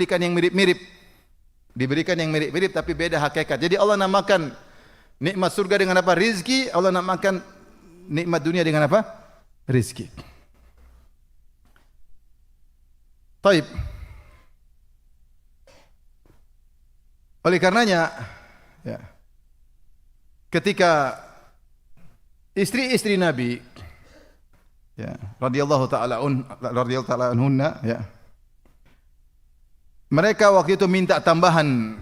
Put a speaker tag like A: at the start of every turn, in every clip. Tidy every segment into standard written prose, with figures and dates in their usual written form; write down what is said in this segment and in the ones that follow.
A: diberikan yang mirip-mirip. Diberikan yang mirip-mirip tapi beda hakikat. Jadi Allah namakan nikmat surga dengan apa? Rizki. Allah namakan nikmat dunia dengan apa? Rizki. Taib. Oleh karenanya, ya, ketika istri-istri Nabi, ya, radhiyallahu taala anhunna, ya, mereka waktu itu minta tambahan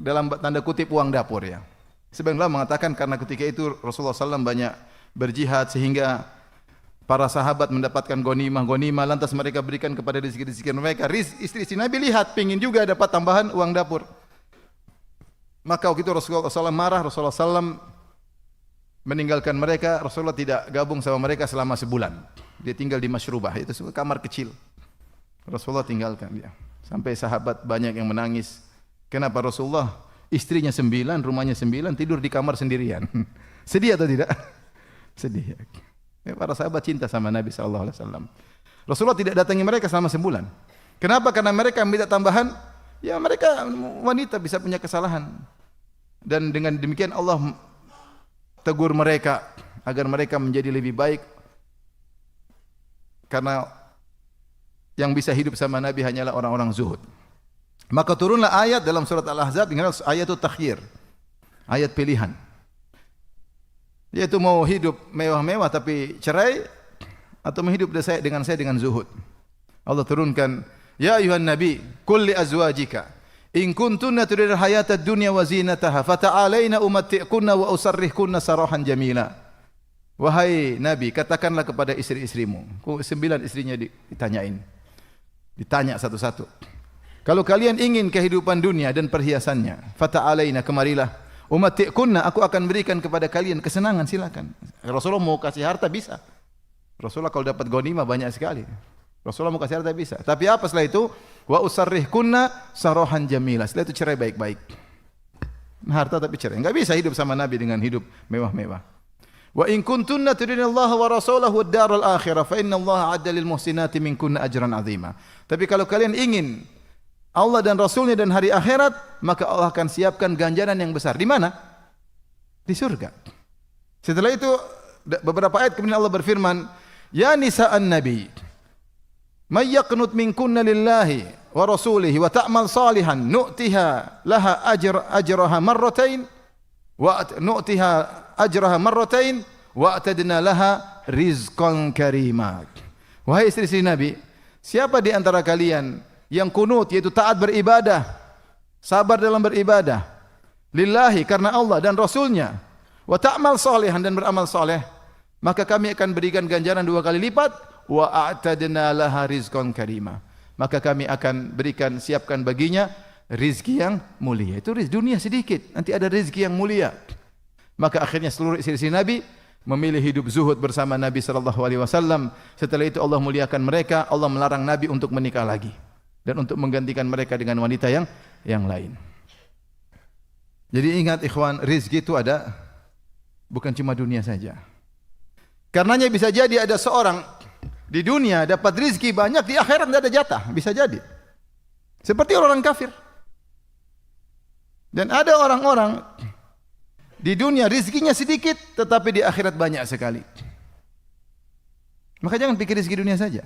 A: dalam tanda kutip uang dapur, ya. Sebenarnya mengatakan karena ketika itu Rasulullah SAW banyak berjihad sehingga para sahabat mendapatkan gonimah, lantas mereka berikan kepada rezeki-rezeki mereka. Istri-istri Nabi lihat, pingin juga dapat tambahan uang dapur. Maka waktu itu Rasulullah SAW marah, Rasulullah SAW meninggalkan mereka. Rasulullah tidak gabung sama mereka selama sebulan. Dia tinggal di Masyrubah, itu kamar kecil. Rasulullah tinggalkan dia. Sampai sahabat banyak yang menangis. Kenapa Rasulullah istrinya 9, rumahnya 9, tidur di kamar sendirian? Sedih atau tidak? Sedih. Ya, para sahabat cinta sama Nabi SAW. Rasulullah tidak datangi mereka selama sebulan. Kenapa? Karena mereka minta tambahan. Ya, mereka wanita bisa punya kesalahan. Dan dengan demikian Allah tegur mereka agar mereka menjadi lebih baik. Karena yang bisa hidup sama Nabi hanyalah orang-orang zuhud. Maka turunlah ayat dalam surat Al-Ahzab dengan ayatul takhyir. Ayat pilihan. Yaitu mau hidup mewah-mewah tapi cerai atau mau hidup dengan saya dengan zuhud. Allah turunkan, ya ayuhan nabi, qul li azwajika in kuntunna turidul hayatad dunya wa zinataha fata'alaina umatti'kunna wa usarrihkunna sarahan jamila. Wahai Nabi, katakanlah kepada istri-istrimu. 9 istrinya ditanya satu-satu. Kalau kalian ingin kehidupan dunia dan perhiasannya, fata'alaina, kemarilah. Umatti'kunna, aku akan berikan kepada kalian kesenangan, silakan. Rasulullah mau kasih harta bisa. Rasulullah kalau dapat ghanimah banyak sekali. Rasulullah mau kasih harta bisa. Tapi apa setelah itu? Wa usarrihkunna sarahan jamila. Setelah itu cerai baik-baik. Harta tapi cerai. Enggak bisa hidup sama Nabi dengan hidup mewah-mewah. Wa in kuntunna turidinallaha wa rasulahu wad daral akhirah fa innallaha 'adda lil muhsinati minkunna ajran 'azima. Tapi kalau kalian ingin Allah dan Rasulnya dan hari akhirat, maka Allah akan siapkan ganjaran yang besar. Di mana? Di surga. Setelah itu beberapa ayat kemudian Allah berfirman, ya nisa'an nabi, may yaqnut minkunna lillahi wa rasulihi wa ta'mal salihan nu'tiha laha ajraha marratain wa atadna laha rizqan karima. Wahai istri-istri Nabi, siapa di antara kalian yang kunut, yaitu taat beribadah, sabar dalam beribadah lillahi, karena Allah dan Rasulnya, wa ta'mal salihan, dan beramal saleh, maka kami akan berikan ganjaran 2 kali lipat, wa a'tadna laha rizqan karima, maka kami akan berikan, siapkan baginya rizki yang mulia. Itu rizki dunia sedikit, nanti ada rizki yang mulia. Maka akhirnya seluruh istri-istri Nabi memilih hidup zuhud bersama Nabi sallallahu alaihi wasallam. Setelah itu Allah muliakan mereka, Allah melarang Nabi untuk menikah lagi dan untuk menggantikan mereka dengan wanita yang lain. Jadi ingat ikhwan, rizki itu ada, bukan cuma dunia saja. Karenanya bisa jadi ada seorang di dunia dapat rizki banyak, di akhirat tidak ada jatah, bisa jadi. Seperti orang kafir. Dan ada orang-orang di dunia rizkinya sedikit, tetapi di akhirat banyak sekali. Maka jangan pikir rizki dunia saja.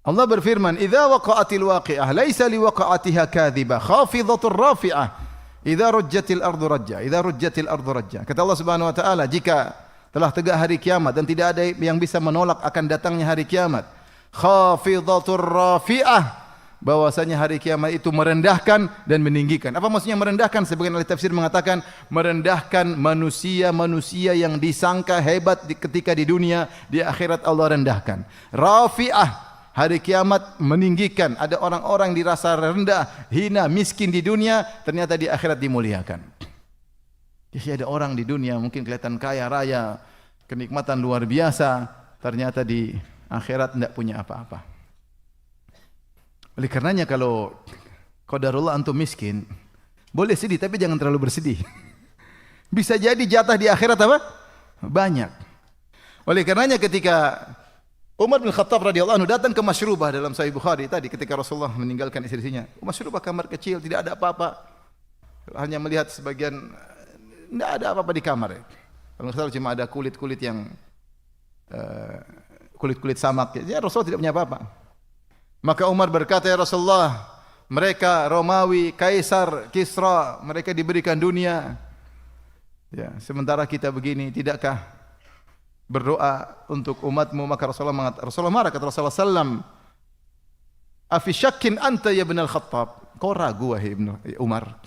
A: Allah berfirman, "Idza waqa'atil waqi'ah laisa liwaqa'atiha kadhibah, khafidhatur rafi'ah, idza rujjatil ardu rajja, idza rujjatil ardu rajja." Kata Allah Subhanahu wa taala, jika telah tegak hari kiamat dan tidak ada yang bisa menolak akan datangnya hari kiamat, khafidhatur rafi'ah, bahwasanya hari kiamat itu merendahkan dan meninggikan. Apa maksudnya merendahkan? Sebagian ahli tafsir mengatakan merendahkan manusia yang disangka hebat ketika di dunia, di akhirat Allah rendahkan. Rafi'ah, hari kiamat meninggikan. Ada orang-orang dirasa rendah, hina, miskin di dunia, ternyata di akhirat dimuliakan. Jadi ada orang di dunia mungkin kelihatan kaya raya, kenikmatan luar biasa, ternyata di akhirat tidak punya apa-apa. Oleh karenanya kalau qadarullah antum miskin, boleh sedih tapi jangan terlalu bersedih. Bisa jadi jatah di akhirat apa? Banyak. Oleh karenanya ketika Umar bin Khattab radhiyallahu anhu datang ke Masyrubah dalam Sahih Bukhari tadi ketika Rasulullah meninggalkan istri-istrinya. Masyrubah kamar kecil, tidak ada apa-apa. Hanya melihat sebagian, tidak ada apa-apa di kamar. Kalau nggak salah cuma ada kulit-kulit yang kulit-kulit samak. Ya Rasulullah tidak punya apa-apa. Maka Umar berkata, ya Rasulullah, mereka Romawi, Kaisar, Kisra, mereka diberikan dunia. Ya, sementara kita begini, tidakkah berdoa untuk umatmu? Maka Rasulullah marah, kata Rasulullah sallam, afi syakkin anta ya ibn al-Khattab, kau ragu wahai Umar,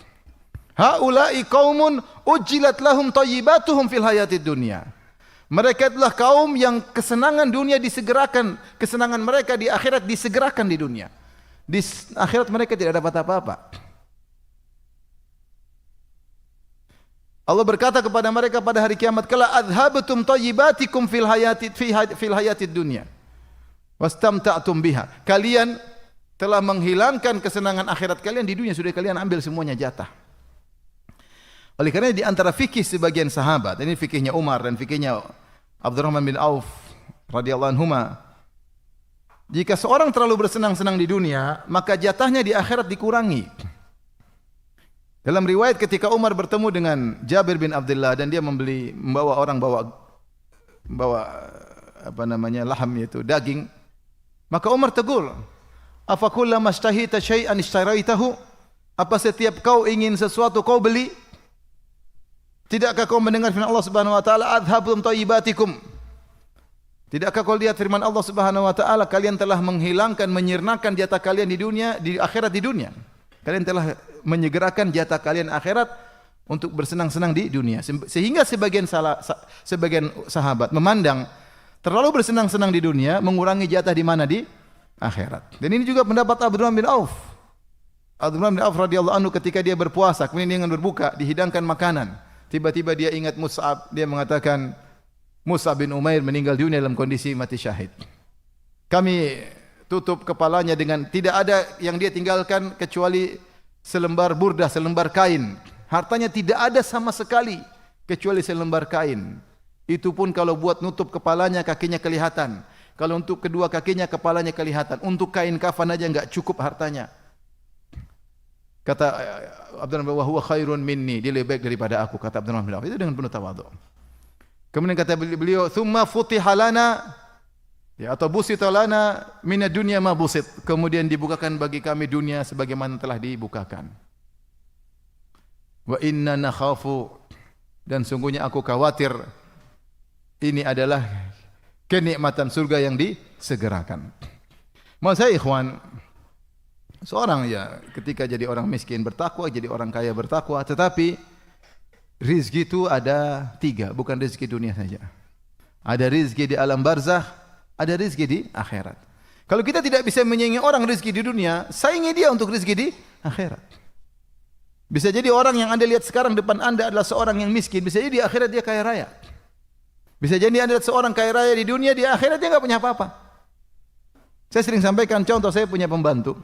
A: haula'i qaumun ujilat lahum thayyibatuhum fil hayatid dunya, mereka adalah kaum yang kesenangan dunia disegerakan, kesenangan mereka di akhirat disegerakan di dunia, di akhirat mereka tidak dapat apa-apa. Allah berkata kepada mereka pada hari kiamat kala, adhabtum thayyibatikum fil hayatid dunya wastamta'tum biha, kalian telah menghilangkan kesenangan akhirat kalian di dunia, sudah kalian ambil semuanya jatah. Oleh karena di antara fikih sebagian sahabat, ini fikihnya Umar dan fikihnya Abdurrahman bin Auf radhiyallahu anhuma, jika seorang terlalu bersenang-senang di dunia, maka jatahnya di akhirat dikurangi. Dalam riwayat ketika Umar bertemu dengan Jabir bin Abdullah dan dia membawa apa namanya, laham, yaitu daging, maka Umar tegur, afa kullama ishtahita syai'an ishtaraitahu, apa setiap kau ingin sesuatu kau beli? Tidakkah kau mendengar firman Allah Subhanahu wa taala, adhabtum thayyibatikum? Tidakkah kau lihat firman Allah Subhanahu wa taala, kalian telah menghilangkan, menyirnakan jatah kalian di dunia, di akhirat di dunia. Kalian telah menyegerakan jatah kalian akhirat untuk bersenang-senang di dunia. Sehingga sebagian sahabat memandang terlalu bersenang-senang di dunia mengurangi jatah di mana? Di akhirat. Dan ini juga pendapat Abdurrahman bin Auf. Abdurrahman bin Auf radhiyallahu anhu ketika dia berpuasa, kemudian dia ingin berbuka, dihidangkan makanan. Tiba-tiba dia ingat Mus'ab, dia mengatakan, Mus'ab bin Umair meninggal dunia dalam kondisi mati syahid. Kami tutup kepalanya dengan, tidak ada yang dia tinggalkan kecuali selembar burdah, selembar kain. Hartanya tidak ada sama sekali kecuali selembar kain. Itu pun kalau buat nutup kepalanya, kakinya kelihatan. Kalau untuk kedua kakinya, kepalanya kelihatan. Untuk kain kafan aja enggak cukup hartanya. Kata Abdurrahman bin Auf, huwa khairun minni, dia lebih baik daripada aku, kata Abdurrahman bin Auf. Itu dengan penuh tawadhu. Kemudian kata beliau, thumma futiha lana, ya, atau busita lana minad dunya ma busit, kemudian dibukakan bagi kami dunia sebagaimana telah dibukakan. Wa inna nakhafu, dan sungguhnya aku khawatir, ini adalah kenikmatan surga yang disegerakan. Maksud saya ikhwan, seorang ya ketika jadi orang miskin bertakwa, jadi orang kaya bertakwa, tetapi rizki itu ada 3, bukan rizki dunia saja. Ada rizki di alam barzakh, ada rizki di akhirat. Kalau kita tidak bisa menyaingi orang rizki di dunia, saingi dia untuk rizki di akhirat. Bisa jadi orang yang Anda lihat sekarang depan Anda adalah seorang yang miskin, bisa jadi di akhirat dia kaya raya. Bisa jadi Anda lihat seorang kaya raya di dunia, di akhirat dia enggak punya apa-apa. Saya sering sampaikan contoh, saya punya pembantu.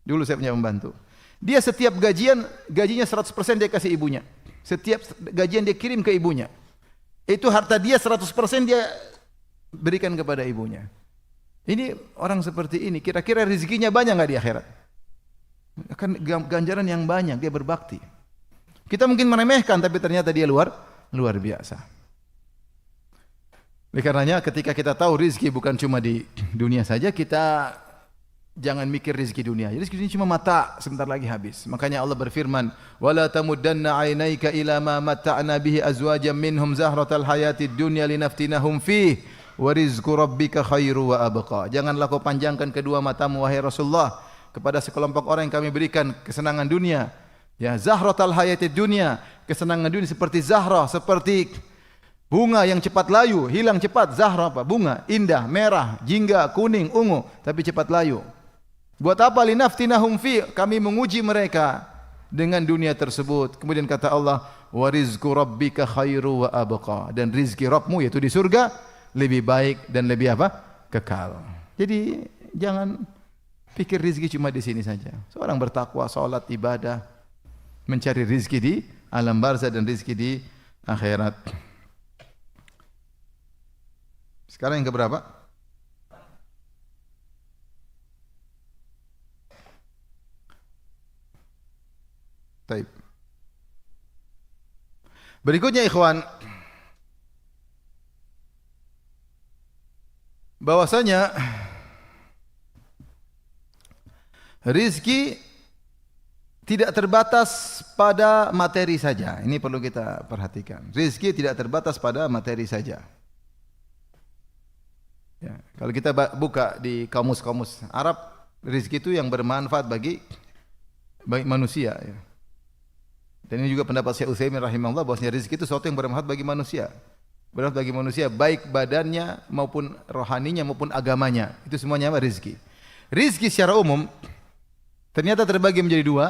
A: Dulu saya punya pembantu. Dia setiap gajinya 100% dia kasih ibunya. Setiap gajian dia kirim ke ibunya. Itu harta dia 100% dia berikan kepada ibunya. Ini orang seperti ini, kira-kira rezekinya banyak enggak di akhirat? Akan ganjaran yang banyak, dia berbakti. Kita mungkin meremehkan, tapi ternyata dia luar biasa. Oleh karenanya ketika kita tahu rezeki bukan cuma di dunia saja, kita jangan mikir rezeki dunia. Rezeki dunia cuma mata, sebentar lagi habis. Makanya Allah berfirman, "Wala tamuddanna 'ainaika ila ma matta'na bihi azwajan minhum zahratal hayatid dunya linaftinahum fih wa rizqu rabbika khairu wa abqa." Janganlah kau panjangkan kedua matamu wahai Rasulullah kepada sekelompok orang yang kami berikan kesenangan dunia. Ya, zahratal hayatid dunya, kesenangan dunia seperti zahra, seperti bunga yang cepat layu, hilang cepat. Zahra apa? Bunga, indah, merah, jingga, kuning, ungu, tapi cepat layu. Buat apa? Linaftinahum fi, kami menguji mereka dengan dunia tersebut. Kemudian kata Allah, wa rizqu rabbika khairu wa abqa, dan rizki Rabbmu yaitu di surga lebih baik dan lebih apa? Kekal. Jadi jangan pikir rizki cuma di sini saja. Seorang bertakwa, salat, ibadah, mencari rizki di alam barzah dan rizki di akhirat. Sekarang yang keberapa? Taib. Berikutnya ikhwan, bahwasanya rizki tidak terbatas pada materi saja. Ini perlu kita perhatikan. Rizki tidak terbatas pada materi saja. Ya, kalau kita buka di kamus-kamus Arab, rizki itu yang bermanfaat bagi manusia. Ya. Dan ini juga pendapat Syekh Utsaimin rahimahullah, bahwasanya rizki itu sesuatu yang bermanfaat bagi manusia. Bermanfaat bagi manusia, baik badannya maupun rohaninya maupun agamanya. Itu semuanya apa? Rizki. Rizki secara umum ternyata terbagi menjadi dua.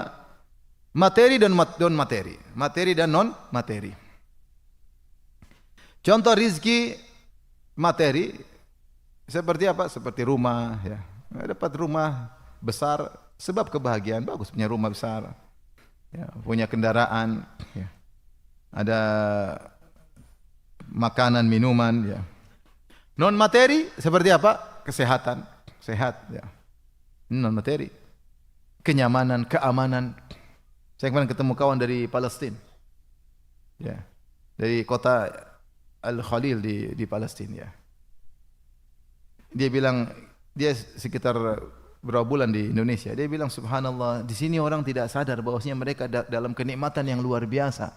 A: Materi dan non materi. Materi dan non materi. Contoh rizki materi seperti apa? Seperti rumah, ya. Dapat rumah besar sebab kebahagiaan, bagus punya rumah besar, ya, punya kendaraan, ya. Ada makanan, minuman, ya. Non materi seperti apa? Kesehatan, sehat, ya. Non materi. Kenyamanan, keamanan. Saya kemarin ketemu kawan dari Palestina, ya, dari kota Al-Khalil di Palestina, ya. Dia bilang dia sekitar berapa bulan di Indonesia. Dia bilang subhanallah, di sini orang tidak sadar bahwasanya mereka dalam kenikmatan yang luar biasa.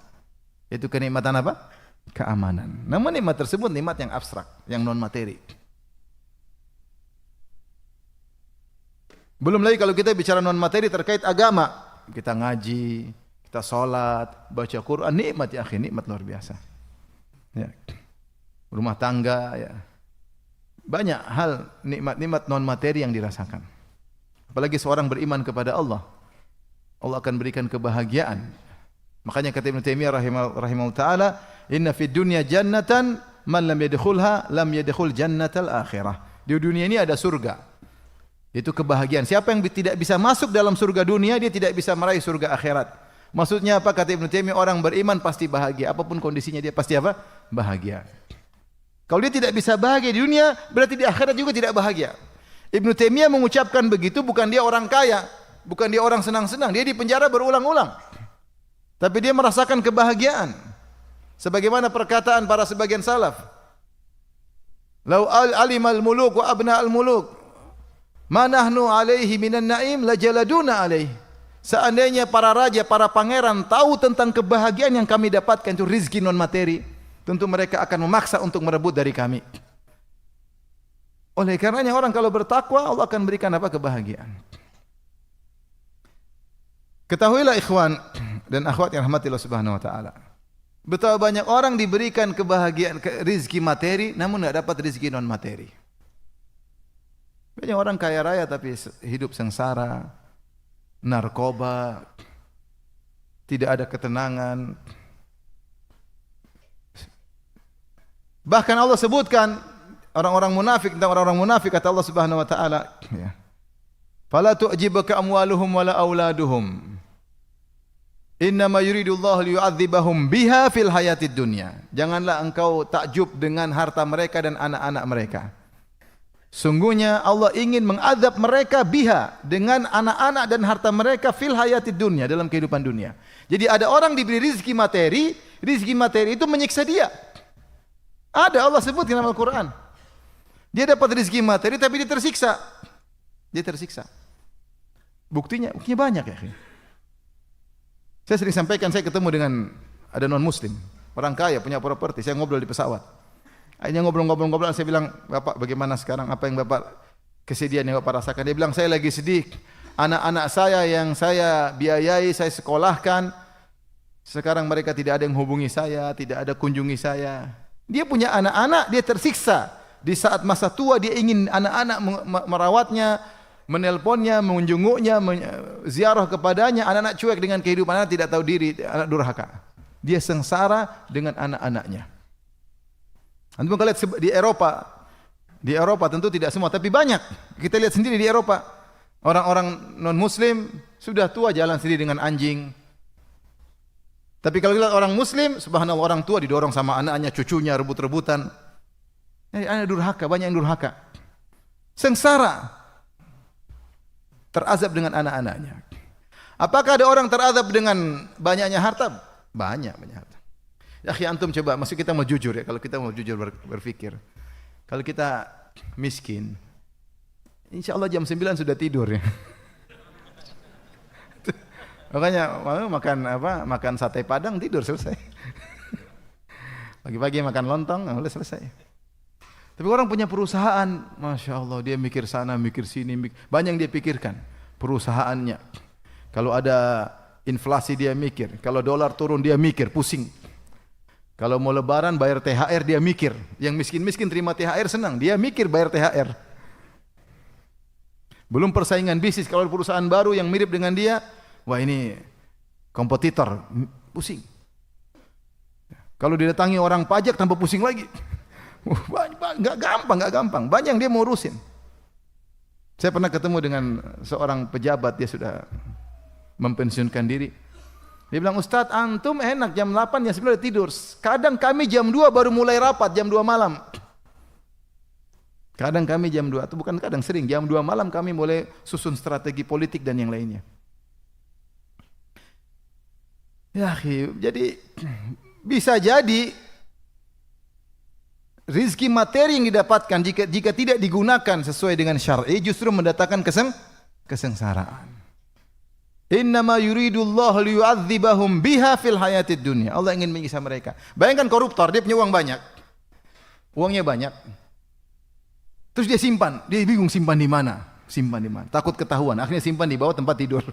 A: Itu kenikmatan apa? Keamanan. Namun nikmat tersebut nikmat yang abstrak, yang non materi. Belum lagi kalau kita bicara non materi terkait agama. Kita ngaji, kita sholat, baca Quran, nikmat ya akhi, nikmat luar biasa. Ya. Rumah tangga, ya. Banyak hal nikmat-nikmat non materi yang dirasakan. Apalagi seorang beriman kepada Allah, Allah akan berikan kebahagiaan. Makanya kata Ibnu Taimiyah rahimahullah taala, inna fid dunya jannatan man lam yadkhulha lam yadkhul jannatal akhirah. Di dunia ini ada surga. Itu kebahagiaan. Siapa yang tidak bisa masuk dalam surga dunia, dia tidak bisa meraih surga akhirat. Maksudnya apa? Kata Ibnu Taimiyah, orang beriman pasti bahagia. Apapun kondisinya dia pasti apa? Bahagia. Kalau dia tidak bisa bahagia di dunia, berarti di akhirat juga tidak bahagia. Ibnu Taimiyah mengucapkan begitu, bukan dia orang kaya, bukan dia orang senang-senang. Dia di penjara berulang-ulang. Tapi dia merasakan kebahagiaan. Sebagaimana perkataan para sebagian salaf. Lau alimal muluk wa abna al muluk ma nahnu alaihi minan naim lajaladuna alaihi. Seandainya para raja, para pangeran tahu tentang kebahagiaan yang kami dapatkan, itu rizki non materi, tentu mereka akan memaksa untuk merebut dari kami. Oleh karenanya orang kalau bertakwa, Allah akan berikan apa? Kebahagiaan. Ketahuilah ikhwan dan akhwat yang rahmati Allah Subhanahu wa taala, betapa banyak orang diberikan kebahagiaan, rizki materi, namun tidak dapat rizki non materi. Banyak orang kaya raya tapi hidup sengsara, narkoba, tidak ada ketenangan. Bahkan Allah sebutkan orang-orang munafik, tentang orang-orang munafik, kata Allah Subhanahu wa taala, ya. Fala tu'jibuka amwaluhum wala auladuhum. Innama yuridullahu liyu'adzibahum biha fil hayatid dunya. Janganlah engkau takjub dengan harta mereka dan anak-anak mereka. Sungguhnya Allah ingin mengadab mereka biha, dengan anak-anak dan harta mereka fil hayatid dunya, dalam kehidupan dunia. Jadi ada orang diberi rizki materi itu menyiksa dia. Ada, Allah sebut dalam Al-Quran. Dia dapat rizki materi tapi dia tersiksa. Dia tersiksa. Buktinya banyak ya. Saya sering sampaikan, saya ketemu dengan ada non muslim, orang kaya punya properti, saya ngobrol di pesawat. Akhirnya ngobrol-ngobrol, saya bilang, Bapak bagaimana sekarang, apa yang Bapak, kesedihan yang Bapak rasakan? Dia bilang, saya lagi sedih, anak-anak saya yang saya biayai, saya sekolahkan, sekarang mereka tidak ada yang hubungi saya, tidak ada kunjungi saya. Dia punya anak-anak, dia tersiksa. Di saat masa tua dia ingin anak-anak merawatnya, menelponnya, mengunjunginya, ziarah kepadanya. Anak-anak cuek dengan kehidupan, anak tidak tahu diri, anak durhaka. Dia sengsara dengan anak-anaknya. Antum kalau lihat di Eropa tentu tidak semua, tapi banyak. Kita lihat sendiri di Eropa, orang-orang non muslim sudah tua jalan sendiri dengan anjing. Tapi kalau lihat orang muslim, subhanallah, orang tua didorong sama anaknya, cucunya rebut-rebutan. Anak durhaka, banyak yang durhaka. Sengsara. Terazab dengan anak-anaknya. Apakah ada orang teradab dengan banyaknya harta? Banyak harta. Ya, antum coba, maksud kita mau jujur ya, kalau kita mau jujur berpikir. Kalau kita miskin, insya Allah jam 9 sudah tidur ya. Makanya makan sate Padang tidur selesai. Pagi-pagi makan lontong, udah selesai. Tapi orang punya perusahaan, masya Allah, dia mikir sana, mikir sini, banyak yang dia pikirkan. Perusahaannya, kalau ada inflasi dia mikir, kalau dolar turun dia mikir, pusing. Kalau mau lebaran bayar THR dia mikir. Yang miskin-miskin terima THR senang, dia mikir bayar THR. Belum persaingan bisnis, kalau perusahaan baru yang mirip dengan dia, wah ini kompetitor, pusing. Kalau didatangi orang pajak tambah pusing lagi. Enggak gampang. Banyak yang dia mau urusin. Saya pernah ketemu dengan seorang pejabat, dia sudah mempensiunkan diri. Dia bilang, Ustadz, antum enak jam 8 jam 9 udah tidur. Kadang kami jam 2 baru mulai rapat, jam 2 malam. Kadang kami jam 2, itu bukan kadang, sering. Jam 2 malam kami mulai susun strategi politik dan yang lainnya. Ya, jadi bisa jadi rizki materi yang didapatkan jika tidak digunakan sesuai dengan syar'i justru mendatangkan kesengsaraan. Innama yuridullahu liyu'adzibahum biha fil hayatid dunya. Allah ingin menyiksa mereka. Bayangkan koruptor, dia punya uang banyak. Uangnya banyak. Terus dia simpan, dia bingung simpan di mana? Takut ketahuan. Akhirnya simpan di bawah tempat tidur.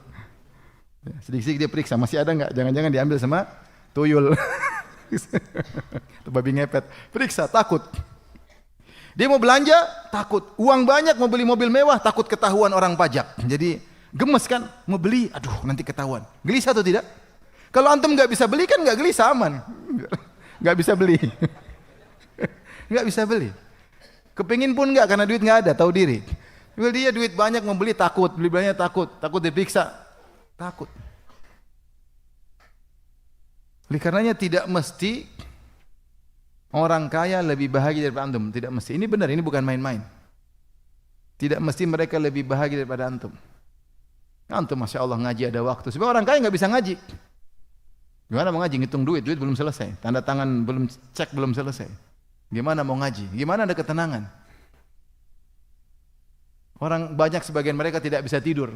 A: Sedikit-sedikit dia periksa, masih ada enggak? Jangan-jangan diambil sama tuyul. Atau babi ngepet. Periksa, takut. Dia mau belanja, takut. Uang banyak, mau beli mobil mewah, takut ketahuan orang pajak. Jadi gemes kan, mau beli, aduh nanti ketahuan. Gelisah atau tidak? Kalau antum nggak bisa beli kan nggak gelisah, aman. Nggak bisa beli, nggak bisa beli. Kepingin pun nggak karena duit nggak ada, tahu diri. Dia duit banyak mau beli takut, beli banyak takut diperiksa, takut. Oleh karenanya tidak mesti orang kaya lebih bahagia daripada antum, tidak mesti. Ini benar, ini bukan main-main. Tidak mesti mereka lebih bahagia daripada antum. Antum masya Allah ngaji ada waktu. Sebab orang kaya nggak bisa ngaji. Gimana mau ngaji? Ngitung duit belum selesai. Tanda tangan belum, cek belum selesai. Gimana mau ngaji? Gimana ada ketenangan? Orang banyak sebagian mereka tidak bisa tidur.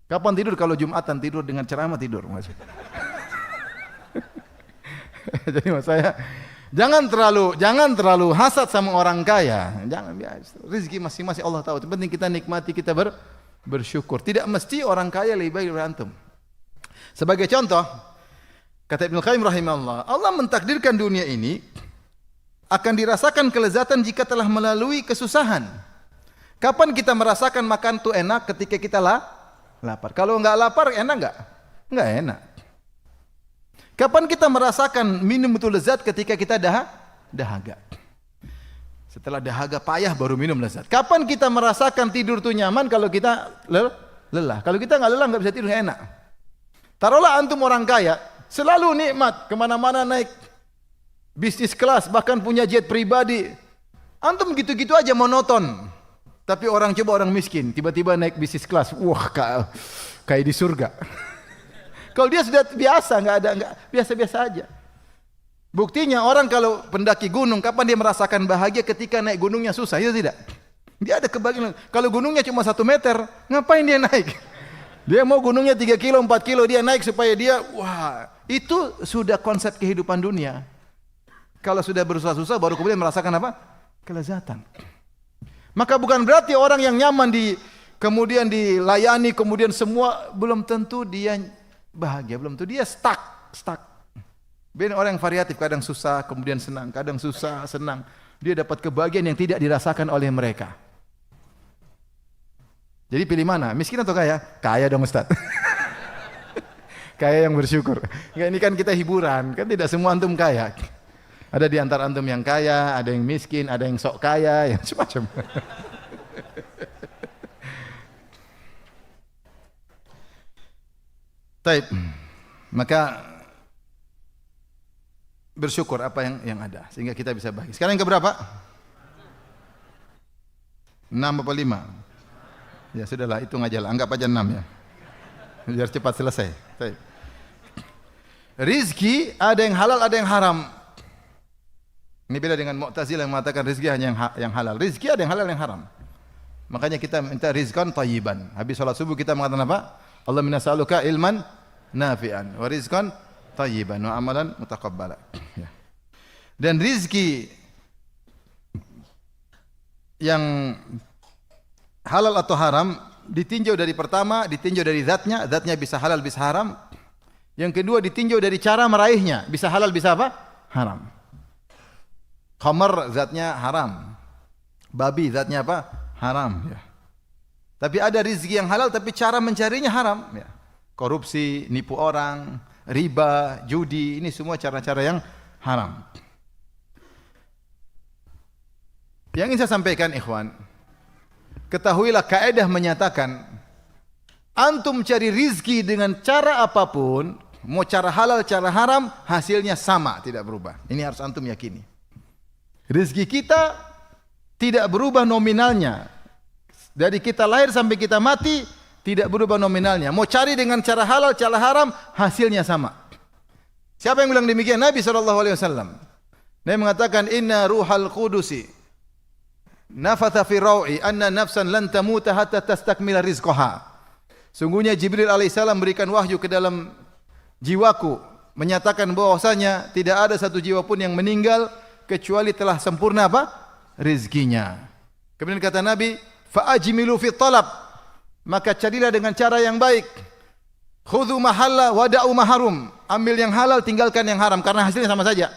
A: Kapan tidur? Kalau Jumatan tidur dengan ceramah tidur. Jadi mas saya jangan terlalu hasad sama orang kaya. Jangan, rezeki masing-masing Allah tahu. Yang penting kita nikmati, kita bersyukur. Tidak mesti orang kaya lebih baik daripada antum. Sebagai contoh, kata Ibnu Qayyim rahimahullah, Allah mentakdirkan dunia ini akan dirasakan kelezatan jika telah melalui kesusahan. Kapan kita merasakan makan itu enak? Ketika kita lapar. Kalau enggak lapar enak enggak? Enggak enak. Kapan kita merasakan minum itu lezat? Ketika kita dahaga. Setelah dahaga payah baru minum lezat. Kapan kita merasakan tidur itu nyaman? Kalau kita lelah. Kalau kita nggak lelah nggak bisa tidur, nggak enak. Taruhlah antum orang kaya, selalu nikmat, kemana-mana naik bisnis kelas, bahkan punya jet pribadi. Antum gitu-gitu aja monoton. Tapi orang miskin, tiba-tiba naik bisnis kelas, wah kayak di surga. Kalau dia sudah biasa, nggak biasa-biasa aja. Buktinya orang kalau pendaki gunung, kapan dia merasakan bahagia? Ketika naik gunungnya susah, ya tidak? Dia ada kebahagiaan. Kalau gunungnya cuma 1 meter, ngapain dia naik? Dia mau gunungnya 3 kilo, 4 kilo, dia naik supaya dia, wah, itu sudah konsep kehidupan dunia. Kalau sudah bersusah-susah, baru kemudian merasakan apa? Kelezatan. Maka bukan berarti orang yang nyaman kemudian dilayani, kemudian semua, belum tentu dia bahagia, belum tentu dia stuck. Beda orang yang variatif, kadang susah, kemudian senang, kadang susah, senang. Dia dapat kebahagiaan yang tidak dirasakan oleh mereka. Jadi pilih mana? Miskin atau kaya? Kaya dong Ustaz. Kaya yang bersyukur. Ini kan kita hiburan, kan tidak semua antum kaya. Ada di antara antum yang kaya, ada yang miskin, ada yang sok kaya, yang macam-macam. Taib. Maka bersyukur apa yang ada sehingga kita bisa bahagia. Sekarang yang keberapa? 6 apa 5? Ya sudahlah, hitung aja lah, anggap aja 6 ya. biar cepat selesai. Baik. Rizki ada yang halal, ada yang haram. Ini beda dengan Mu'tazilah yang mengatakan rizki hanya yang halal. Rizki ada yang halal, yang haram. Makanya kita minta rizqan thayyiban. Habis salat subuh kita mengatakan apa? Allahumma nas'aluka ilman nafi'an wa rizqan thayyiban wa amalan mutaqabbala. Ya. Dan rizki yang halal atau haram ditinjau dari pertama, ditinjau dari zatnya, zatnya bisa halal bisa haram. Yang kedua ditinjau dari cara meraihnya, bisa halal bisa apa? Haram. Khamar zatnya haram. Babi zatnya apa? Haram, ya. Tapi ada rizki yang halal tapi cara mencarinya haram, ya. Korupsi, nipu orang, riba, judi, ini semua cara-cara yang haram. Yang ingin saya sampaikan, ikhwan, ketahuilah kaidah menyatakan antum cari rizki dengan cara apapun, mau cara halal, cara haram, hasilnya sama, tidak berubah. Ini harus antum yakini. Rizki kita tidak berubah nominalnya. Dari kita lahir sampai kita mati, tidak berubah nominalnya. Mau cari dengan cara halal, cara haram, hasilnya sama. Siapa yang bilang demikian? Nabi SAW. Nabi mengatakan, Inna ruhal qudusi nafatha fi raw'i anna nafsan lan tamuta hatta tastakmila rizqaha. Sungguhnya Jibril alaihissalam memberikan wahyu ke dalam jiwaku, menyatakan bahwasanya tidak ada satu jiwa pun yang meninggal kecuali telah sempurna apa? Rizkinya. Kemudian kata Nabi, fa'ajmilu fi talab, maka carilah dengan cara yang baik. Khudhu mahalla wada'u maharum, ambil yang halal, tinggalkan yang haram, karena hasilnya sama saja.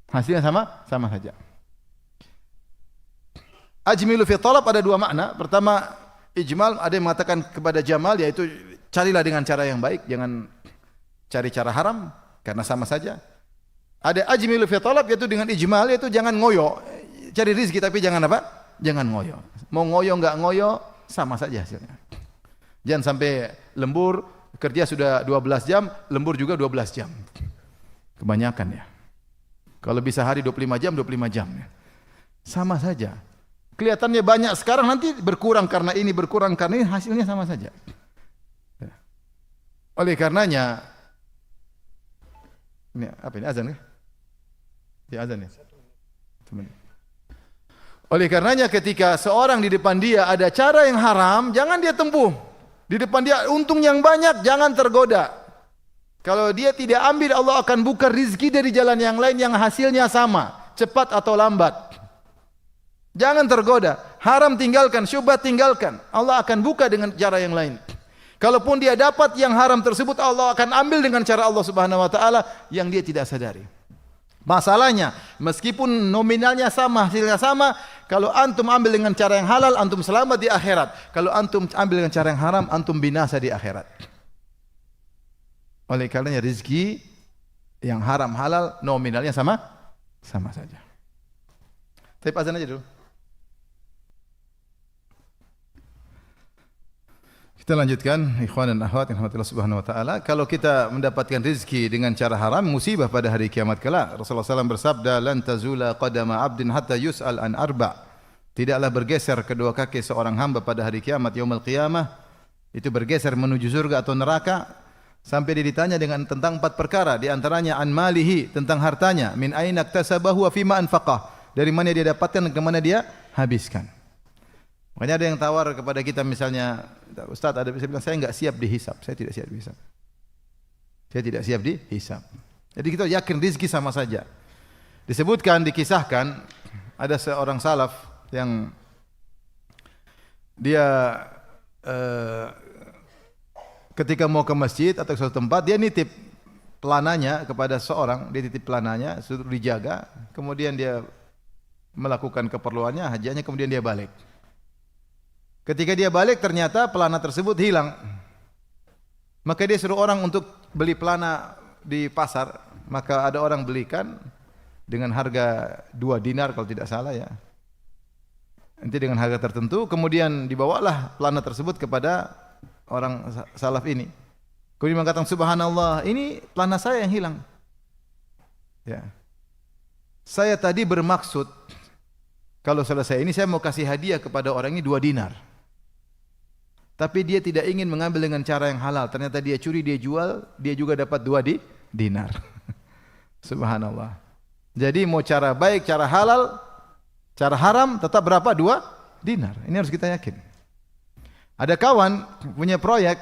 A: Hasilnya sama saja. Ajmilu fi talab ada dua makna. Pertama, ijmal, ada yang mengatakan kepada jamal, yaitu carilah dengan cara yang baik, jangan cari cara haram karena sama saja. Ada ajmilu fi talab, yaitu dengan ijmal, yaitu jangan ngoyo, cari rizki tapi jangan apa? Jangan ngoyo. Mau ngoyo enggak ngoyo sama saja hasilnya. Jangan sampai lembur kerja sudah 12 jam, lembur juga 12 jam. Kebanyakan ya. Kalau bisa hari 25 jam, 25 jam ya. Sama saja. Kelihatannya banyak sekarang, nanti berkurang karena ini, berkurang karena ini, hasilnya sama saja. Oleh karenanya, ini apa ini, azan ya? Ya azan ya. Oleh karenanya ketika seorang di depan dia ada cara yang haram, jangan dia tempuh. Di depan dia untung yang banyak, jangan tergoda. Kalau dia tidak ambil, Allah akan buka rizki dari jalan yang lain yang hasilnya sama, cepat atau lambat. Jangan tergoda, haram tinggalkan, syubhat tinggalkan. Allah akan buka dengan cara yang lain. Kalaupun dia dapat yang haram tersebut, Allah akan ambil dengan cara Allah Subhanahu wa taala yang dia tidak sadari. Masalahnya, meskipun nominalnya sama, hasilnya sama, kalau antum ambil dengan cara yang halal, antum selamat di akhirat. Kalau antum ambil dengan cara yang haram, antum binasa di akhirat. Oleh karenanya rezeki yang haram halal nominalnya sama saja. Tapi azan aja dulu. Kita lanjutkan, ikhwan dan akhwat yang rahmatillah subhanahu wa ta'ala. Kalau kita mendapatkan rezeki dengan cara haram, musibah pada hari kiamat kelak. Rasulullah SAW bersabda, lan tazula qadama abdin hatta yus'al an arba'. Tidaklah bergeser kedua kaki seorang hamba pada hari kiamat, yaumul qiyamah. Itu bergeser menuju surga atau neraka, sampai dia ditanya dengan tentang 4 perkara. Di antaranya an malihi, tentang hartanya. Min aina iktasabahu wa fima anfaqah. Dari mana dia dapatkan dan ke mana dia habiskan. Makanya ada yang tawar kepada kita misalnya, Ustaz, ada bisa bilang saya enggak siap dihisab. Saya tidak siap dihisab. Saya tidak siap dihisab. Jadi kita yakin rezeki sama saja. Disebutkan, dikisahkan ada seorang salaf yang dia ketika mau ke masjid atau ke suatu tempat, dia nitip pelananya kepada seorang, dia titip pelananya, suruh dijaga, kemudian dia melakukan keperluannya, hajatnya, kemudian dia balik. Ketika dia balik ternyata pelana tersebut hilang. Maka dia suruh orang untuk beli pelana di pasar. Maka ada orang belikan dengan harga 2 dinar kalau tidak salah ya. Nanti dengan harga tertentu, kemudian dibawalah pelana tersebut kepada orang salaf ini. Kemudian mengatakan, subhanallah, ini pelana saya yang hilang. Ya. Saya tadi bermaksud kalau selesai ini saya mau kasih hadiah kepada orang ini 2 dinar. tapi dia tidak ingin mengambil dengan cara yang halal. Ternyata dia curi, dia jual, dia juga dapat 2 dinar. Subhanallah. Jadi mau cara baik, cara halal, cara haram tetap berapa? 2 dinar. Ini harus kita yakin. Ada kawan punya proyek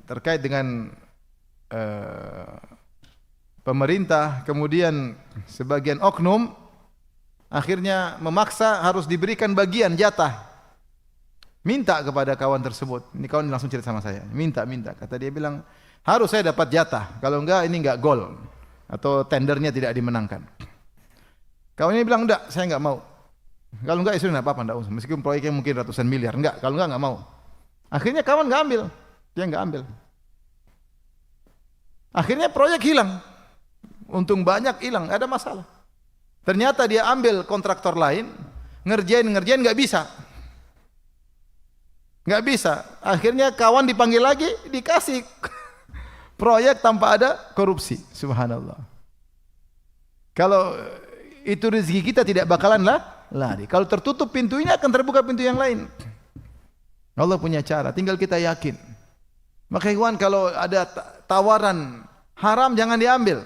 A: terkait dengan pemerintah, kemudian sebagian oknum akhirnya memaksa harus diberikan bagian jatah. Minta kepada kawan tersebut. Ini kawan langsung cerita sama saya. Minta. Kata dia bilang, harus saya dapat jatah. Kalau enggak ini enggak gol. Atau tendernya tidak dimenangkan. Kawan ini bilang, enggak, saya enggak mau. Kalau enggak, ya sudah enggak apa-apa, enggak usah. Meskipun proyeknya mungkin ratusan miliar. Enggak, kalau enggak mau. Akhirnya kawan enggak ambil. Dia enggak ambil. Akhirnya proyek hilang. Untung banyak hilang, enggak ada masalah. Ternyata dia ambil kontraktor lain, ngerjain enggak bisa. Enggak bisa. Akhirnya kawan dipanggil lagi, dikasih proyek tanpa ada korupsi. Subhanallah. Kalau itu rezeki kita tidak bakalan lari. Kalau tertutup pintu ini akan terbuka pintu yang lain. Allah punya cara, tinggal kita yakin. Maka ikhwan, kalau ada tawaran haram jangan diambil.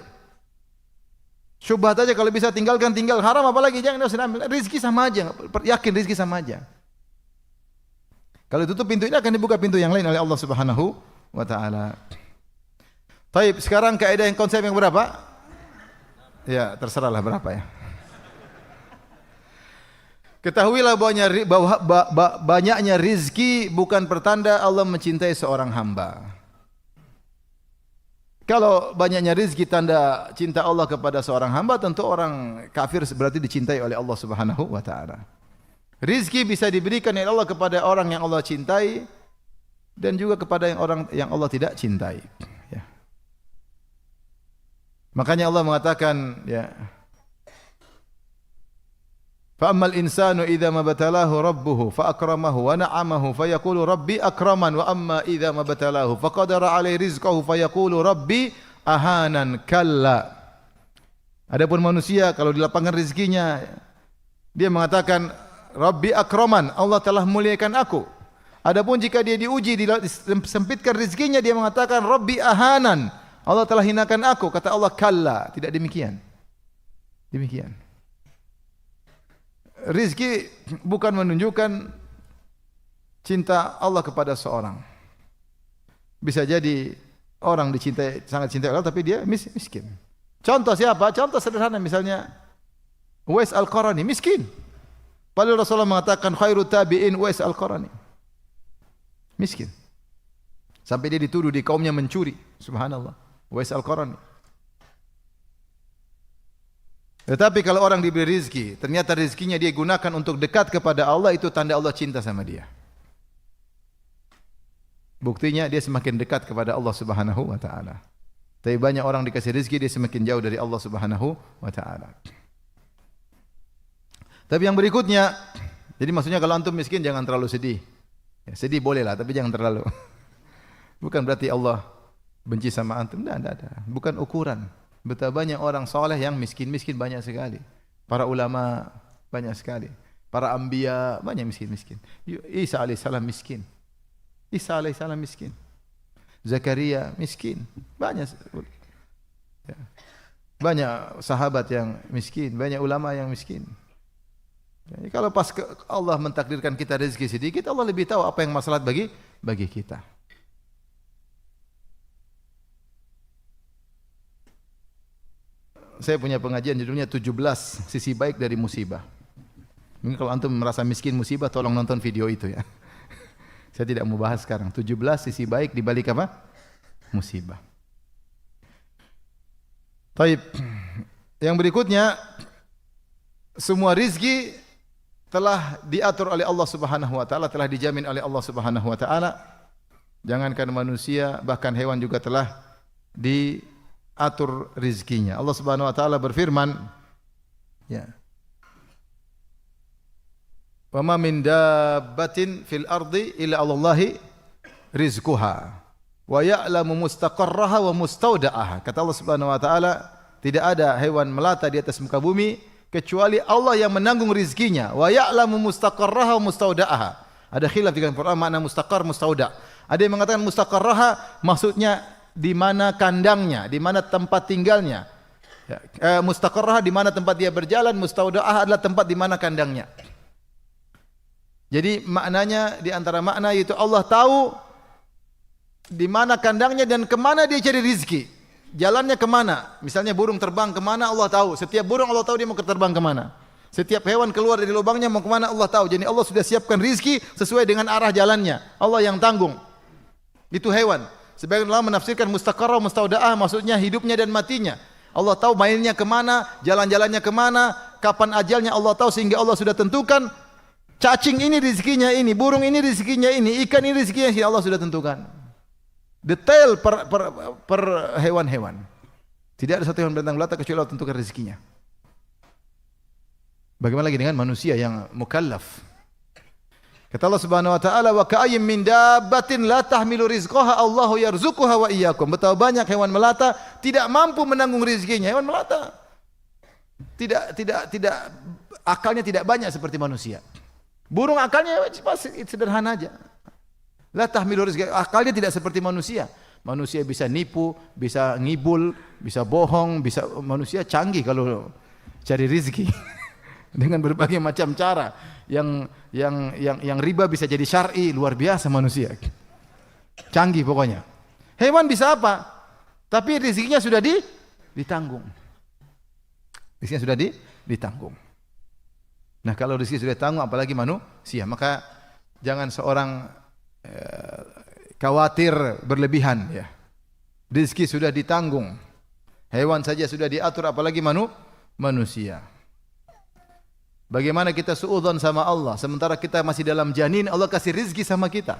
A: Syubhat aja kalau bisa tinggalkan, tinggal. Haram apalagi jangan diambil. Rezeki sama aja, yakin rezeki sama aja. Kalau tutup pintu ini akan dibuka pintu yang lain oleh Allah Subhanahu wa taala. Baik, sekarang kaidah yang konsep yang berapa? Ya, terserahlah berapa ya. Ketahuilah bahwa banyaknya rizki bukan pertanda Allah mencintai seorang hamba. Kalau banyaknya rizki tanda cinta Allah kepada seorang hamba, tentu orang kafir berarti dicintai oleh Allah Subhanahu wa taala. Rizki bisa diberikan oleh Allah kepada orang yang Allah cintai dan juga kepada orang yang Allah tidak cintai. Ya. Makanya Allah mengatakan, ya, فَأَمَّا الْإِنسَانُ إِذَا مَبْتَلَاهُ رَبُّهُ فَأَكْرَمَهُ وَنَعَمَهُ فَيَقُولُ رَبِّي أَكْرَمَنْ وَأَمَّا إِذَا مَبْتَلَاهُ فَقَدَرَ عَلَيْهِ رِزْقَهُ فَيَقُولُ رَبِّي أَهَانَنْ كَلَّا. Adapun manusia kalau dilapangkan rezekinya, dia mengatakan Rabbi akraman, Allah telah muliakan aku. Adapun jika dia diuji, disempitkan rezekinya, dia mengatakan Rabbi ahanan, Allah telah hinakan aku. Kata Allah, kalla, tidak demikian. Demikian. Rizki bukan menunjukkan cinta Allah kepada seorang. Bisa jadi orang dicintai, sangat cintai Allah, tapi dia miskin. Contoh siapa? Contoh sederhana, misalnya Uwais Al-Qarani, miskin. Padahal Rasulullah mengatakan khairu tabi'in Uwais Al-Qarani. Miskin. Sampai dia dituduh di kaumnya mencuri. Subhanallah. Uwais Al-Qarani. Tetapi kalau orang diberi rizki, ternyata rizkinya dia gunakan untuk dekat kepada Allah, itu tanda Allah cinta sama dia. Buktinya dia semakin dekat kepada Allah Subhanahu wa taala. Tapi banyak orang dikasih rizki, dia semakin jauh dari Allah Subhanahu wa taala. Tapi yang berikutnya, jadi maksudnya kalau antum miskin jangan terlalu sedih. Ya, sedih bolehlah, tapi jangan terlalu. Bukan berarti Allah benci sama antum, tidak. Bukan ukuran. Betapa banyak orang soleh yang miskin banyak sekali. Para ulama banyak sekali. Para anbiya banyak miskin. Isa alaihissalam miskin. Zakaria miskin. Banyak. Ya. Banyak sahabat yang miskin, banyak ulama yang miskin. Jadi kalau pas Allah mentakdirkan kita rezeki sedikit, Allah lebih tahu apa yang maslahat bagi kita. Saya punya pengajian judulnya 17 sisi baik dari musibah. Mungkin kalau antum merasa miskin musibah, tolong nonton video itu ya. Saya tidak mau bahas sekarang. 17 sisi baik di balik apa? Musibah. Taib. Yang berikutnya, semua rizki telah diatur oleh Allah Subhanahu wa taala, telah dijamin oleh Allah Subhanahu wa taala. Jangankan manusia, bahkan hewan juga telah diatur rizkinya. Allah Subhanahu wa taala berfirman, ya. Wa ma min dabbatin fil ardi illa Allahi rizquha wa ya'lamu mustaqarraha wa mustaudaha. Kata Allah Subhanahu wa taala, tidak ada hewan melata di atas muka bumi kecuali Allah yang menanggung rizkinya. Wa ya'lamu mustaqarraha wa mustaudaha. Ada khilaf di Quran makna mustaqar, mustauda. Ada yang mengatakan mustaqarraha maksudnya di mana kandangnya, di mana tempat tinggalnya. Ya, mustaqarraha di mana tempat dia berjalan, mustaudaah adalah tempat di mana kandangnya. Jadi maknanya di antara makna yaitu Allah tahu di mana kandangnya dan kemana dia cari rizki. Jalannya kemana? Misalnya burung terbang kemana Allah tahu. Setiap burung Allah tahu dia mau terbang kemana. Setiap hewan keluar dari lubangnya mau kemana Allah tahu. Jadi Allah sudah siapkan rizki sesuai dengan arah jalannya. Allah yang tanggung. Itu hewan. Sebagian ulama menafsirkan mustaqarrah, mustaudaah maksudnya hidupnya dan matinya. Allah tahu mainnya kemana, jalan-jalannya kemana, kapan ajalnya Allah tahu sehingga Allah sudah tentukan. Cacing ini rezekinya ini, burung ini rezekinya ini, ikan ini rezekinya ini, Allah sudah tentukan. Detail per hewan-hewan. Tidak ada satu hewan bintang melata kecuali Allah tentukan rezekinya. Bagaimana lagi dengan manusia yang mukallaf? Kata Allah Subhanahu wa taala, "Wa ka'ayyim min dabbatin la tahmilu rizqaha Allahu yarzuquha wa iyyakum." Betapa banyak hewan melata tidak mampu menanggung rezekinya. Hewan melata tidak akalnya tidak banyak seperti manusia. Burung akalnya sederhana aja. La tahmilu rizqaha, akalnya tidak seperti manusia. Manusia bisa nipu, bisa ngibul, bisa bohong, bisa manusia canggih kalau cari rezeki dengan berbagai macam cara. Yang riba bisa jadi syar'i, luar biasa manusia. Canggih pokoknya. Hewan bisa apa? Tapi rezekinya sudah ditanggung. Rezekinya sudah ditanggung. Nah, kalau rezeki sudah ditanggung apalagi manusia, maka jangan seorang khawatir berlebihan ya. Rezeki sudah ditanggung. Hewan saja sudah diatur apalagi manusia. Bagaimana kita suudzon sama Allah sementara kita masih dalam janin, Allah kasih rizki sama kita.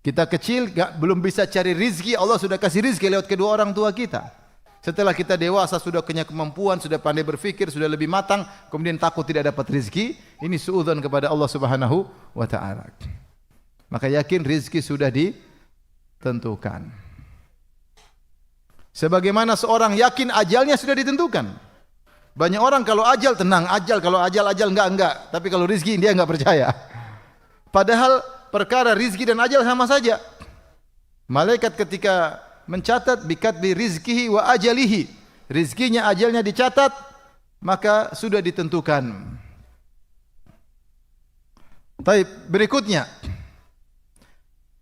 A: Kita kecil belum bisa cari rizki, Allah sudah kasih rizki lewat kedua orang tua kita. Setelah kita dewasa sudah punya kemampuan, sudah pandai berfikir, sudah lebih matang, kemudian takut tidak dapat rizki, ini suudzon kepada Allah Subhanahu wa taala. Maka yakin rizki sudah ditentukan. Sebagaimana seorang yakin ajalnya sudah ditentukan. Banyak orang kalau ajal tenang, kalau ajal enggak. Tapi kalau rizki dia enggak percaya. Padahal perkara rizki dan ajal sama saja. Malaikat ketika mencatat bikatbi rizkihi wa ajalihi, rizkinya ajalnya dicatat, maka sudah ditentukan. Baik, berikutnya.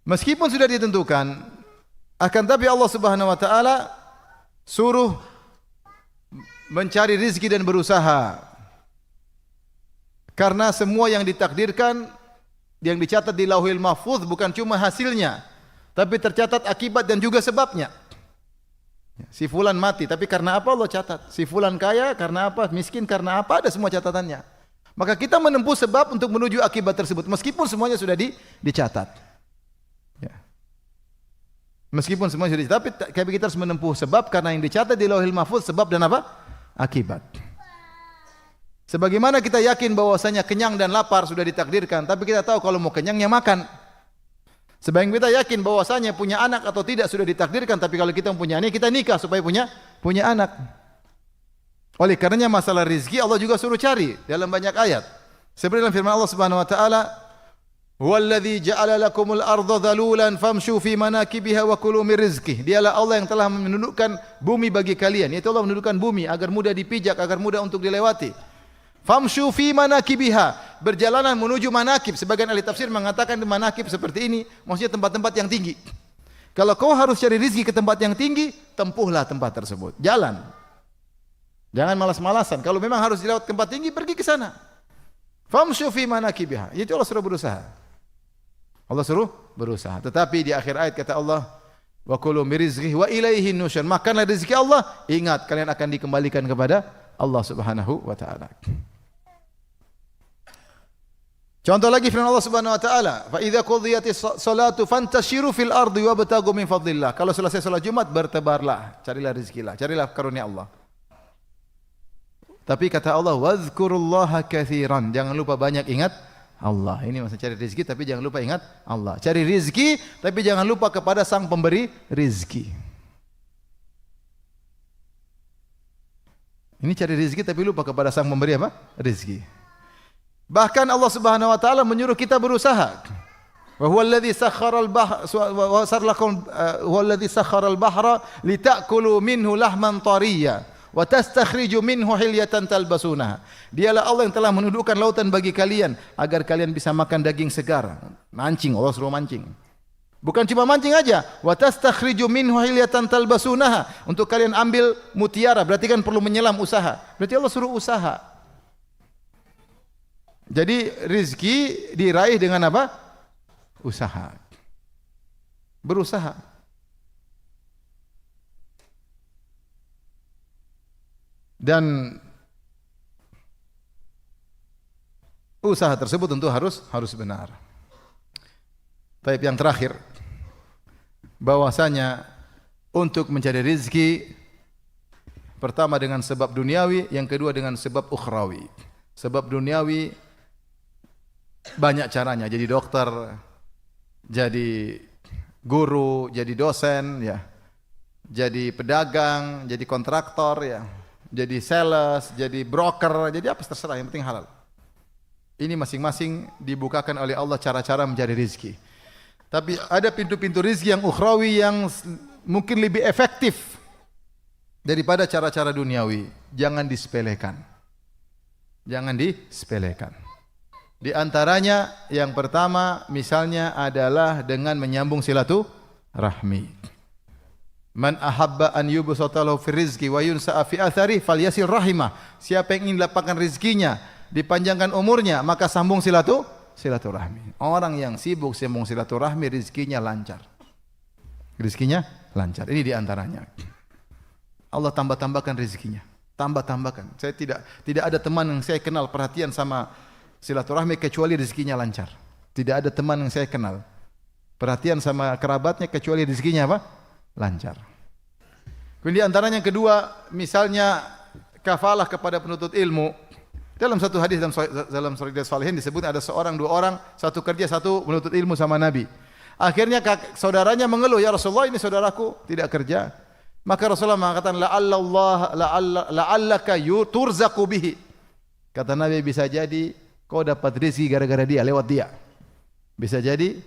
A: Meskipun sudah ditentukan, akan tapi Allah Subhanahu wa taala suruh mencari rizki dan berusaha. Karena semua yang ditakdirkan, yang dicatat di Lauhil Mahfuz bukan cuma hasilnya, tapi tercatat akibat dan juga sebabnya. Si fulan mati, tapi karena apa Allah catat? Si fulan kaya karena apa? Miskin karena apa? Ada semua catatannya. Maka kita menempuh sebab untuk menuju akibat tersebut, meskipun semuanya sudah dicatat. Ya. Meskipun semuanya sudah dicatat, tapi kita harus menempuh sebab karena yang dicatat di Lauhil Mahfuz sebab dan apa? Akibat. Sebagaimana kita yakin bahwasanya kenyang dan lapar sudah ditakdirkan, tapi kita tahu kalau mau kenyang ya makan. Sebagaimana kita yakin bahwasanya punya anak atau tidak sudah ditakdirkan, tapi kalau kita mempunyai anak kita nikah supaya punya anak. Oleh karenanya masalah rezeki Allah juga suruh cari dalam banyak ayat. Seperti dalam firman Allah Subhanahu wa taala, "Huwallazi ja'ala lakumul arda dhalulan famshu fi manakibiha wa kulu min rizqihi." Dialah Allah yang telah menundukkan bumi bagi kalian. Yaitu Allah menundukkan bumi agar mudah dipijak, agar mudah untuk dilewati. Famshu fi manakibiha, berjalanan menuju manakib. Sebagian ahli tafsir mengatakan manakib seperti ini, maksudnya tempat-tempat yang tinggi. Kalau kau harus cari rezeki ke tempat yang tinggi, tempuhlah tempat tersebut. Jalan. Jangan malas-malasan. Kalau memang harus dilewat tempat tinggi, pergi ke sana. Famshu fi manakibiha. Itu Allah suruh berusaha. Allah suruh berusaha. Tetapi di akhir ayat kata Allah, wa kulu min rizqihi wa ilaihi nusyur. Makanlah rezeki Allah, ingat kalian akan dikembalikan kepada Allah Subhanahu wa taala. Contoh lagi firman Allah Subhanahu wa taala, "Fa idza qudiyatis salatu fantashiru fil ardi wabtaghu min fadlillah." Kalau selesai salat Jumat bertebarlah, carilah rezekilah, carilah karunia Allah. Tapi kata Allah, "Wazkurullaha katsiran." Jangan lupa banyak ingat Allah. Ini maksud cari rezeki tapi jangan lupa ingat Allah. Cari rezeki tapi jangan lupa kepada Sang Pemberi rezeki. Ini cari rezeki tapi lupa kepada Sang Pemberi apa? Rezeki. Bahkan Allah Subhanahu wa taala menyuruh kita berusaha. Wa huwa alladhi sakhkhara al-bahra litakulu minhu lahman tariya wa tastakhriju minhu hilyatan talbasunaha. Dialah Allah yang telah menundukkan lautan bagi kalian agar kalian bisa makan daging segar. Mancing, Allah suruh mancing. Bukan cuma mancing aja, wa tastakhriju minhu hilyatan talbasunaha, untuk kalian ambil mutiara, berarti kan perlu menyelam usaha. Berarti Allah suruh usaha. Jadi rizki diraih dengan apa? Usaha. Berusaha. Dan usaha tersebut tentu harus benar. Tapi yang terakhir, bahwasanya untuk mencari rizki, pertama dengan sebab duniawi, yang kedua dengan sebab ukhrawi. Sebab duniawi banyak caranya, jadi dokter, jadi guru, jadi dosen, ya, jadi pedagang, jadi kontraktor, ya, jadi sales, jadi broker, jadi apa terserah, yang penting halal. Ini masing-masing dibukakan oleh Allah cara-cara mencari rizki. Tapi ada pintu-pintu rizki yang ukhrawi yang mungkin lebih efektif daripada cara-cara duniawi. Jangan disepelekan. Jangan disepelekan. Di antaranya yang pertama misalnya adalah dengan menyambung silaturahmi. Man ahabba an yubsata lahu fi rizqi wa yunsa'a fi athari falyasil rahimah. Siapa yang ingin lapangkan rizkinya, dipanjangkan umurnya, maka sambung silaturahmi. Orang yang sibuk sambung silaturahmi, rizkinya lancar. Rizkinya lancar. Ini di antaranya. Allah tambah-tambahkan rizkinya. Tambah-tambahkan. Saya tidak ada teman yang saya kenal perhatian sama silaturahmi kecuali rezekinya lancar. Tidak ada teman yang saya kenal perhatian sama kerabatnya kecuali rezekinya apa? Lancar. Kemudian antaranya yang kedua, misalnya kafalah kepada penuntut ilmu. Dalam satu hadis dalam Sahih Salihin disebut ada seorang, dua orang, satu kerja, satu menuntut ilmu sama Nabi. Akhirnya saudaranya mengeluh, ya Rasulullah, ini saudaraku tidak kerja. Maka Rasulullah mengatakan la'allaka turzaqu bihi. Kata Nabi, bisa jadi kau dapat rezeki gara-gara dia, lewat dia. Bisa jadi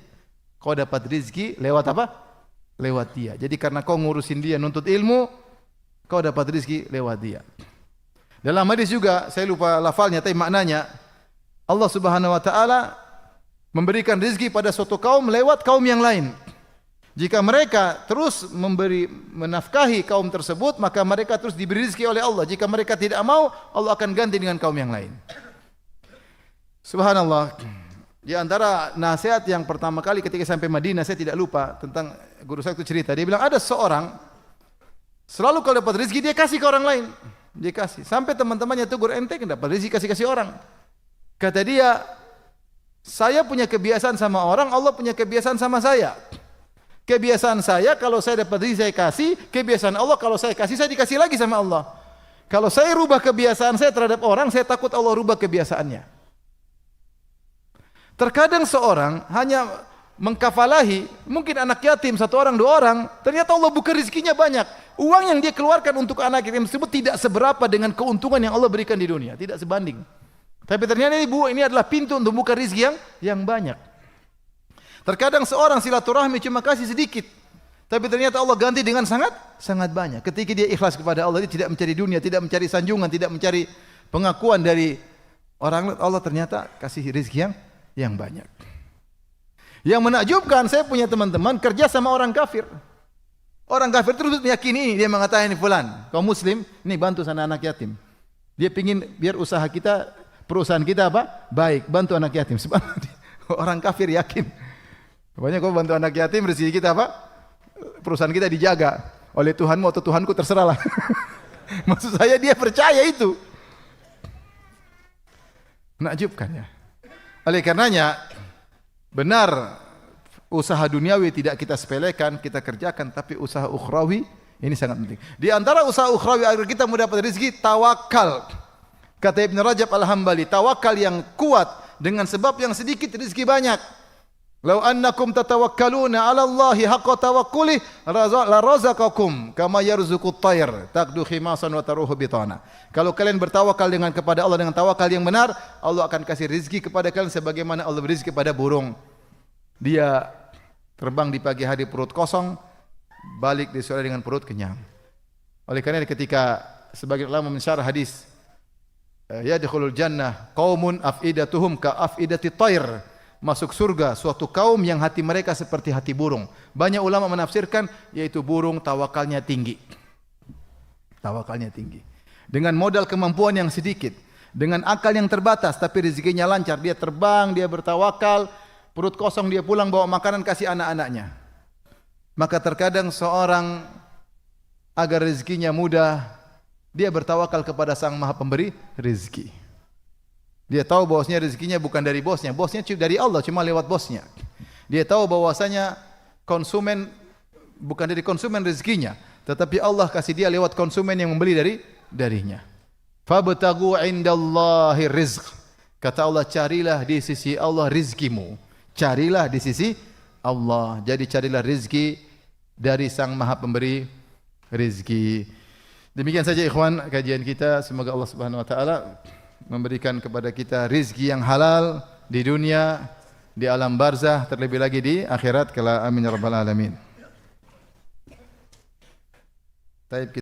A: kau dapat rezeki lewat apa? Lewat dia. Jadi karena kau ngurusin dia nuntut ilmu, kau dapat rezeki lewat dia. Dalam hadis juga, saya lupa lafalnya tapi maknanya, Allah Subhanahu wa taala memberikan rezeki pada suatu kaum lewat kaum yang lain. Jika mereka terus menafkahi kaum tersebut, maka mereka terus diberi rezeki oleh Allah. Jika mereka tidak mau, Allah akan ganti dengan kaum yang lain. Subhanallah. Di antara nasihat yang pertama kali ketika sampai Madinah, saya tidak lupa tentang guru saya itu cerita. Dia bilang ada seorang selalu kalau dapat rezeki dia kasih ke orang lain. Dia kasih. Sampai teman-temannya tegur, ente kan dapat rezeki kasih orang. Kata dia, saya punya kebiasaan sama orang, Allah punya kebiasaan sama saya. Kebiasaan saya kalau saya dapat rezeki saya kasih, kebiasaan Allah kalau saya kasih saya dikasih lagi sama Allah. Kalau saya rubah kebiasaan saya terhadap orang, saya takut Allah rubah kebiasaannya. Terkadang seorang hanya mengkafalahi, mungkin anak yatim satu orang, dua orang, ternyata Allah buka rezekinya banyak. Uang yang dia keluarkan untuk anak yatim tersebut tidak seberapa dengan keuntungan yang Allah berikan di dunia, tidak sebanding. Tapi ternyata ini adalah pintu untuk buka rezeki yang banyak. Terkadang seorang silaturahmi cuma kasih sedikit, tapi ternyata Allah ganti dengan sangat banyak. Ketika dia ikhlas kepada Allah, dia tidak mencari dunia, tidak mencari sanjungan, tidak mencari pengakuan dari orang, Allah ternyata kasih rezeki yang banyak. Yang menakjubkan, saya punya teman-teman kerja sama orang kafir. Orang kafir terus meyakini ini, dia mengatakan ini fulan, kaum muslim, ini bantu sana anak yatim. Dia pingin biar usaha kita, perusahaan kita apa? Baik, bantu anak yatim. Orang kafir yakin. Pokoknya kau bantu anak yatim, rezeki kita apa? Perusahaan kita dijaga oleh Tuhanmu atau Tuhanku, terserahlah. Maksud saya dia percaya itu. Menakjubkan ya. Oleh karenanya benar usaha duniawi tidak kita sepelekan, kita kerjakan, tapi usaha ukhrawi ini sangat penting. Di antara usaha ukhrawi agar kita mendapat rezeki, tawakal. Kata Ibn Rajab Al-Hambali, tawakal yang kuat dengan sebab yang sedikit rezeki banyak. Lau annakum tatawakkaluna 'ala Allahi haqqa tawakkuli la razaqakum kama yarzuqut tayr taqdu khimasan wa taruhu bitana. Kalau kalian bertawakal dengan kepada Allah dengan tawakal yang benar, Allah akan kasih rezeki kepada kalian sebagaimana Allah beri rezeki kepada burung. Dia terbang di pagi hari perut kosong, balik di sore dengan perut kenyang. Oleh karena ketika sebagian ulama mensyarah hadis yadkhulul jannah qaumun afidatuhum ka afidati tayr, masuk surga suatu kaum yang hati mereka seperti hati burung. Banyak ulama menafsirkan yaitu burung tawakalnya tinggi. Tawakalnya tinggi. Dengan modal kemampuan yang sedikit, dengan akal yang terbatas tapi rezekinya lancar, dia terbang, dia bertawakal, perut kosong dia pulang bawa makanan kasih anak-anaknya. Maka terkadang seorang agar rezekinya mudah, dia bertawakal kepada Sang Maha Pemberi rezeki. Dia tahu bahwasanya rezekinya bukan dari bosnya, bosnya dari Allah cuma lewat bosnya. Dia tahu bahwasanya konsumen bukan dari konsumen rezekinya, tetapi Allah kasih dia lewat konsumen yang membeli darinya. Fabtagu indallahi rizq. Kata Allah, carilah di sisi Allah rizkimu. Carilah di sisi Allah. Jadi carilah rizki dari Sang Maha Pemberi rizki. Demikian saja ikhwan kajian kita. Semoga Allah Subhanahu wa taala memberikan kepada kita rizki yang halal di dunia, di alam barzah, terlebih lagi di akhirat. Kala amin ya rabbal alamin. Taib.